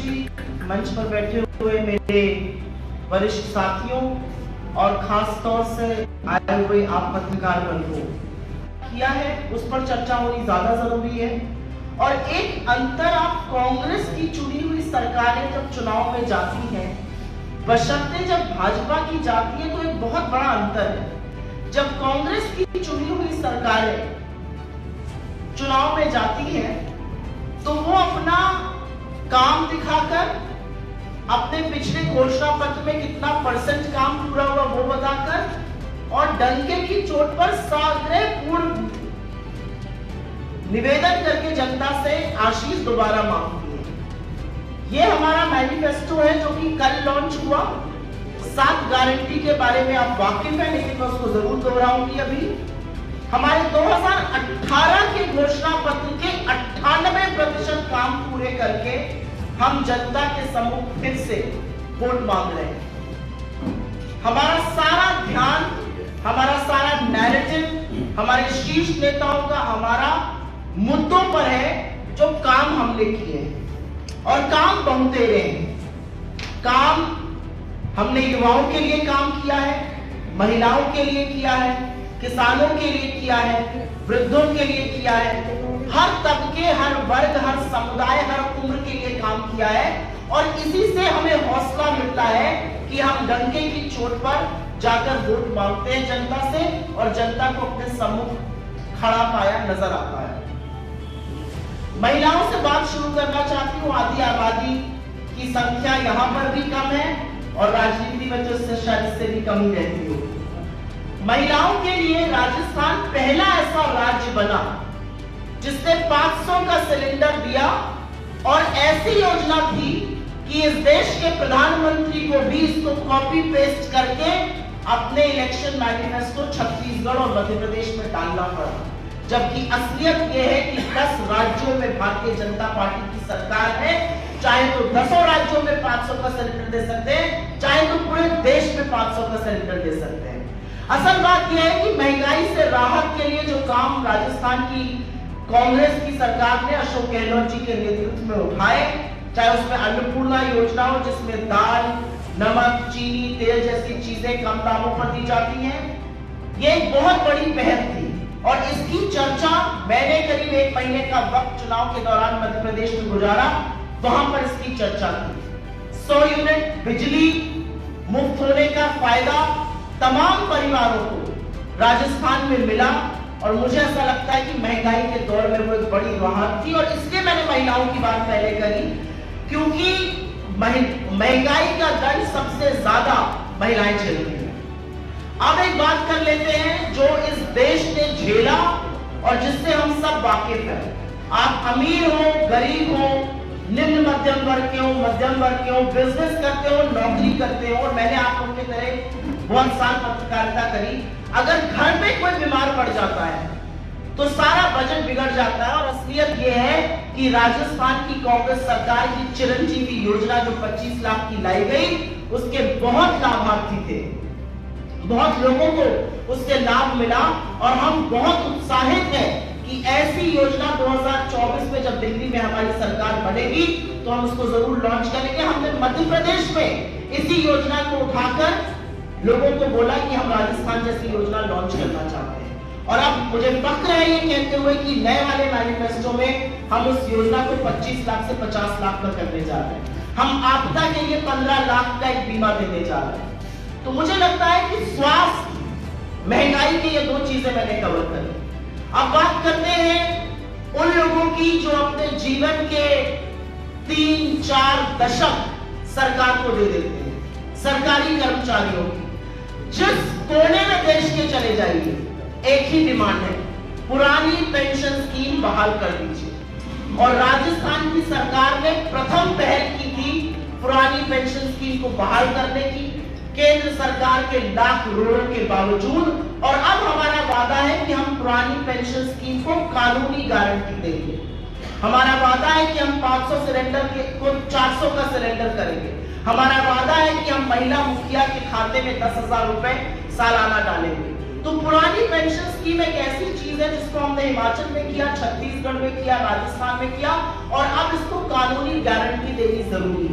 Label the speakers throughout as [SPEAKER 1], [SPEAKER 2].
[SPEAKER 1] जी, मंच पर बैठे हुए मेरे वरिष्ठ साथियों और खास तौर से आए हुए आप पत्रकार बंधुओं, किया है उस पर चर्चा होनी ज्यादा जरूरी है। और एक अंतर, आप कांग्रेस की चुनी हुई सरकारें जब चुनाव में जाती हैं, बशर्ते जब भाजपा की जाती है, तो एक बहुत बड़ा अंतर है। जब कांग्रेस की चुनी हुई सरकारें चुनाव में जाती हैं, तो वो अपना काम दिखाकर, अपने पिछले घोषणा पत्र में कितना % काम पूरा हुआ वो बताकर, और डंके की चोट पर साग्रहपूर्ण निवेदन करके जनता से आशीष दोबारा मांगती है। ये हमारा मैनिफेस्टो है जो कि कल लॉन्च हुआ। 7 गारंटी के बारे में आप वाकिफ हैं, लेकिन मैं उसको जरूर दोहराऊंगी। अभी हमारे 2018 के घोषणा पत्र के 98% काम पूरे करके हम जनता के सम्मुख फिर से वोट मांग रहे हैं। हमारा सारा ध्यान, हमारा सारा नैरेटिव हमारे शीर्ष नेताओं का हमारा मुद्दों पर है, जो काम हमने किए हैं और काम बहुतेरे हैं। काम हमने युवाओं के लिए काम किया है, महिलाओं के लिए किया है, किसानों के लिए किया है, वृद्धों के लिए किया है, हर तबके, हर वर्ग, हर समुदाय, हर उम्र के लिए काम किया है। और इसी से हमें हौसला मिलता है कि हम डंके की चोट पर जाकर वोट मांगते हैं जनता से, और जनता को अपने सम्मुख खड़ा पाया नजर आता है। महिलाओं से बात शुरू करना चाहती हूँ। आधी आबादी की संख्या यहाँ पर भी कम है, और राजनीति में तो इससे शायद इससे भी कम ही रहती हो। महिलाओं के लिए राजस्थान पहला ऐसा राज्य बना जिसने 500 का सिलेंडर दिया, और ऐसी योजना थी कि इस देश के प्रधानमंत्री को भी इसको कॉपी पेस्ट करके अपने इलेक्शन मैनिफेस्टो छत्तीसगढ़ और मध्य प्रदेश में डालना पड़ा। जबकि असलियत यह है कि 10 राज्यों में भारतीय जनता पार्टी की सरकार है, चाहे तो 10 राज्यों में 500 का सिलेंडर दे सकते हैं, चाहे तो पूरे देश में 500 का सिलेंडर दे सकते हैं। असल बात यह है कि महंगाई से राहत के लिए जो काम राजस्थान की कांग्रेस की सरकार ने अशोक गहलोत जी के नेतृत्व में उठाए, चाहे उसमें अन्नपूर्णा योजना हो जिसमें दाल, नमक, चीनी, तेल जैसी चीजें कम दामों पर दी जाती हैं, ये एक बहुत बड़ी पहल थी। और इसकी चर्चा मैंने करीब 1 महीने का वक्त चुनाव के दौरान मध्य प्रदेश में गुजारा, वहां पर इसकी चर्चा थी। 100 यूनिट बिजली मुफ्त होने का फायदा तमाम परिवारों को राजस्थान में मिला, और मुझे ऐसा लगता है कि महंगाई के दौर में वो एक बड़ी राहत थी। और इसलिए मैंने महिलाओं की बात पहले करी, क्योंकि महंगाई का दंड सबसे ज्यादा महिलाएं झेलती हैं। अब एक बात कर लेते हैं जो इस देश ने झेला और जिससे हम सब वाकिफ हैं। आप अमीर हो, गरीब हो, निम्न मध्यम वर्ग के हो, मध्यम वर्ग के हो, बिजनेस करते हो, नौकरी करते हो, और मैंने आप लोगों की तरह बहुत साल पत्रकारिता करी। अगर घर में कोई बीमार पड़ जाता है तो सारा बजट बिगड़ जाता है। और असलियत यह है कि राजस्थान की कांग्रेस सरकार की चिरंजीवी योजना जो 25 लाख की लाई गई, उसके बहुत लाभार्थी थे, बहुत लोगों को उससे लाभ मिला, और हम बहुत उत्साहित हैं कि ऐसी योजना 2024 में जब दिल्ली में हमारी सरकार बनेगी तो हम उसको जरूर लॉन्च करेंगे। हमने मध्य प्रदेश में इसी योजना को उठाकर लोगों को बोला कि हम राजस्थान जैसी योजना लॉन्च करना चाहते हैं। और अब मुझे फक्र है ये कहते हुए कि नए वाले मैनिफेस्टो में हम उस योजना को 25 लाख से 50 लाख का करने जा रहे हैं। हम आपदा के लिए 15 लाख का एक बीमा देने जा रहे हैं। तो मुझे लगता है कि स्वास्थ्य, महंगाई की ये 2 चीजें मैंने कवर करी। अब बात करते हैं उन लोगों की जो अपने जीवन के 3-4 दशक सरकार को दे देते हैं, सरकारी कर्मचारियों की। जिस कोने में देश के चले जाइए, एक ही डिमांड है, पुरानी पेंशन स्कीम बहाल कर दीजिए। और राजस्थान की सरकार ने प्रथम पहल की थी पुरानी पेंशन स्कीम को बहाल करने की, केंद्र सरकार के लाख करोड़ के बावजूद। और अब हमारा वादा है कि हम पुरानी पेंशन स्कीम को कानूनी गारंटी देंगे। हमारा वादा है कि हम 500 सिलेंडर को 400 का सिलेंडर करेंगे। हमारा वादा है कि हम महिला मुखिया के खाते में 10,000 रुपए सालाना डालेंगे। तो पुरानी पेंशन स्कीम एक ऐसी चीज है जिसको हमने हिमाचल में किया, छत्तीसगढ़ में किया, राजस्थान में किया, और अब इसको कानूनी गारंटी देनी जरूरी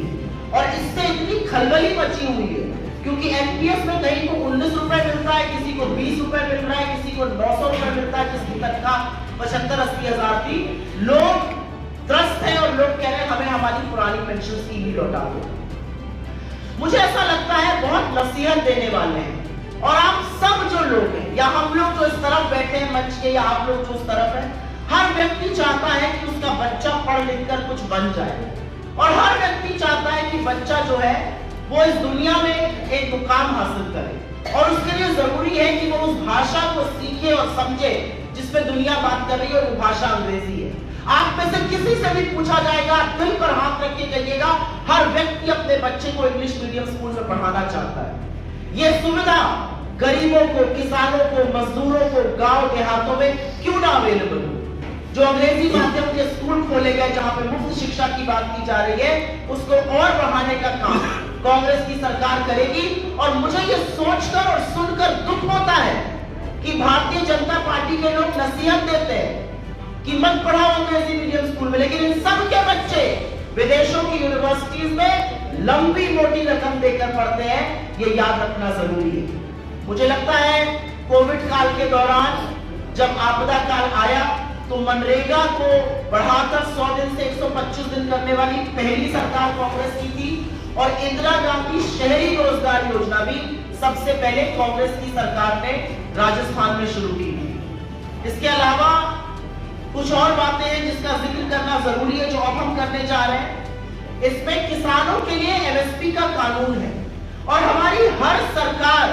[SPEAKER 1] खलबली मची हुई है, क्योंकि एनपीएस में कहीं को 19 रुपए मिल रहा है, किसी को 20 रुपए मिल रहा है, किसी को 900 रुपए मिलता है, जिसकी तनख्वाह 75-80 हजार थी। लोग त्रस्त हैं और लोग कह रहे हैं हमें हमारी पुरानी पेंशन स्कीम ही लौटा दो। मुझे ऐसा लगता है बहुत नसीहत देने वाले हैं, और आप सब जो लोग हैं, या हम लोग जो इस तरफ बैठे हैं मंच के, या आप लोग जो उस तरफ हैं, हर व्यक्ति चाहता है कि उसका बच्चा पढ़ लिख कर कुछ बन जाए, और हर व्यक्ति चाहता है कि बच्चा जो है वो इस दुनिया में एक मुकाम हासिल करे, और उसके लिए जरूरी है कि वो उस भाषा को सीखे और समझे जिसमें दुनिया बात कर रही है, और वो भाषा अंग्रेजी है। आप में से किसी से भी पूछा जाएगा, दिल पर हाथ रख के कहिएगा, हर व्यक्ति अपने बच्चे को इंग्लिश मीडियम स्कूल में पढ़ाना चाहता है। ये सुविधा गरीबों को, किसानों को, मजदूरों को गांव देहातों में क्यों ना अवेलेबल हो? जो अंग्रेजी माध्यम के स्कूल खोले गए जहां पे मुफ्त शिक्षा की बात की जा रही है, उसको और बढ़ाने का काम कांग्रेस की सरकार करेगी। और मुझे ये सोचकर और सुनकर दुख होता है कि भारतीय जनता पार्टी के लोग नसीहत देते हैं कि मत पढ़ाओ अंग्रेजी मीडियम स्कूल में, लेकिन इन सब के बच्चे विदेशों की यूनिवर्सिटीज में लंबी मोटी रकम देकर पढ़ते हैं। ये याद रखना जरूरी है। मुझे लगता है कोविड काल के दौरान जब आपदा काल आया तो मनरेगा को बढ़ाकर 100 दिन से 125 दिन करने वाली पहली सरकार कांग्रेस की थी, और इंदिरा गांधी शहरी रोजगार योजना भी सबसे पहले कांग्रेस की सरकार ने राजस्थान में शुरू की थी। इसके अलावा कुछ और बातें हैं जिसका जिक्र करना जरूरी है, जो अब हम करने जा रहे हैं। इसमें किसानों के लिए एमएसपी का कानून है, और हमारी हर सरकार,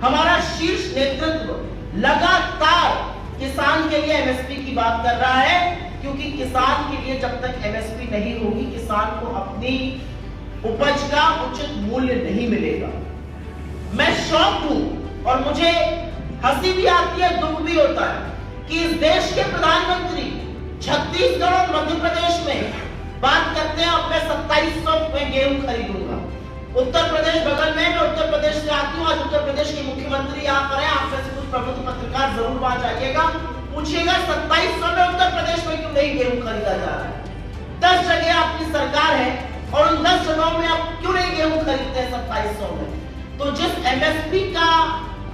[SPEAKER 1] हमारा शीर्ष नेतृत्व लगातार किसान के लिए एमएसपी की बात कर रहा है, क्योंकि किसान के लिए जब तक एमएसपी नहीं होगी, किसान को अपनी उपज का उचित मूल्य नहीं मिलेगा। मैं शॉक हूं, और मुझे हंसी भी आती है, दुख भी होता है कि इस देश के प्रधानमंत्री छत्तीसगढ़ और मध्य प्रदेश में बात करते हैं अपने 2700 में गेहूं खरीदूंगा। उत्तर प्रदेश बगल में, मैं उत्तर प्रदेश से आती हूँ, आज उत्तर प्रदेश के मुख्यमंत्री यहाँ पर है, आप में से कुछ प्रबुद्ध पत्रकार जरूर वहां जाइएगा, पूछिएगा 2700 में उत्तर प्रदेश में क्यों नहीं गेहूं खरीदा जा रहा है? 10 जगह आपकी सरकार है, और उन 10 जगहों में आप क्यों नहीं गेहूं खरीदते हैं 2700 में? तो जिस एमएसपी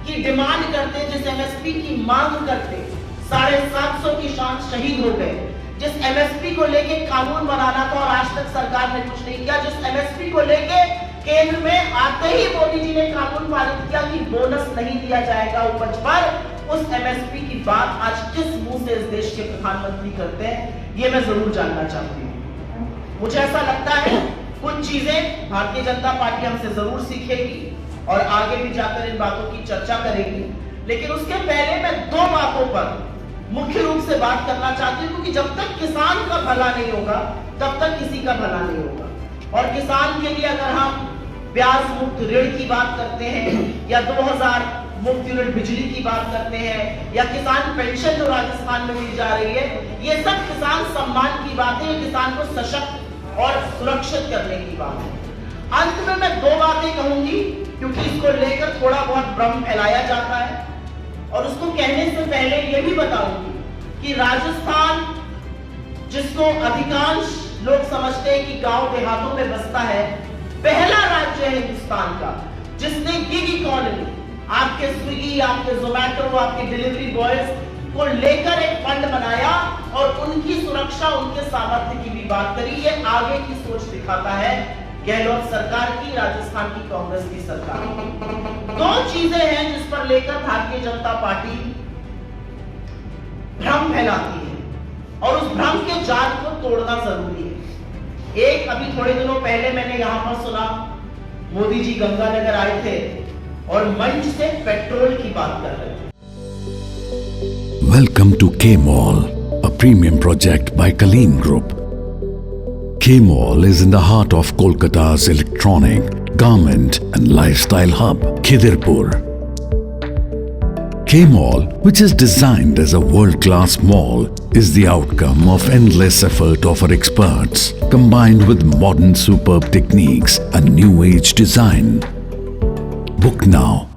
[SPEAKER 1] की डिमांड करते, जिस एमएसपी की मांग करते, 750 किसान शहीद हो गए। जिस एमएसपी को लेके कानून बनाना था और आज तक सरकार ने कुछ नहीं किया, जिस एमएसपी को लेके केंद्र में आते ही मोदी जी ने कानून पारित किया कि बोनस नहीं दिया जाएगा उपज पर, उस एमएसपी की बात आज किस मुंह से इस देश के प्रधानमंत्री करते हैं, ये मैं जरूर जानना चाहती हूँ। मुझे ऐसा लगता है कुछ चीजें भारतीय जनता पार्टी हमसे जरूर सीखेगी और आगे भी जाकर इन बातों की चर्चा करेगी, लेकिन उसके पहले मैं 2 बातों पर मुख्य रूप से बात करना चाहती हूँ, क्योंकि जब तक किसान का भला नहीं होगा तब तक किसी का भला नहीं होगा। और किसान के लिए अगर हम ब्याज मुक्त ऋण की बात करते हैं, या 2000 मुफ्त यूनिट बिजली की बात करते हैं, या किसान पेंशन जो राजस्थान में दी जा रही है, ये सब किसान सम्मान की बात है, किसान को सशक्त और सुरक्षित करने की बात है। अंत में मैं 2 बातें कहूंगी, क्योंकि इसको लेकर थोड़ा बहुत भ्रम फैलाया जाता है, और उसको कहने से पहले यह भी बताऊंगी कि राजस्थान, जिसको अधिकांश लोग समझते हैं कि गांव देहातों में बसता है, पहला राज्य है हिंदुस्तान का जिसने गिग इकोनॉमी, आपके स्विगी, आपके जोमैटो, आपके डिलीवरी बॉयज को लेकर एक फंड बनाया और उनकी सुरक्षा, उनके सामर्थ्य की भी बात करी। ये आगे की सोच दिखाता है गहलोत सरकार की, राजस्थान की कांग्रेस की सरकार। 2 चीजें हैं जिस पर लेकर भारतीय जनता पार्टी भ्रम फैलाती है, और उस भ्रम के जाल को तोड़ना जरूरी है। एक, अभी थोड़े दिनों पहले मैंने यहां पर सुना, मोदी जी गंगानगर आए थे और मंच से पेट्रोल की बात कर रहे थे।
[SPEAKER 2] Welcome to K-Mall, a premium project by Kaleen Group. K-Mall is in the heart of Kolkata's electronic, garment and lifestyle hub, Khidirpur. K-Mall, which is designed as a world-class mall, is the outcome of endless effort of our experts, combined with modern superb techniques and new age design. Book now.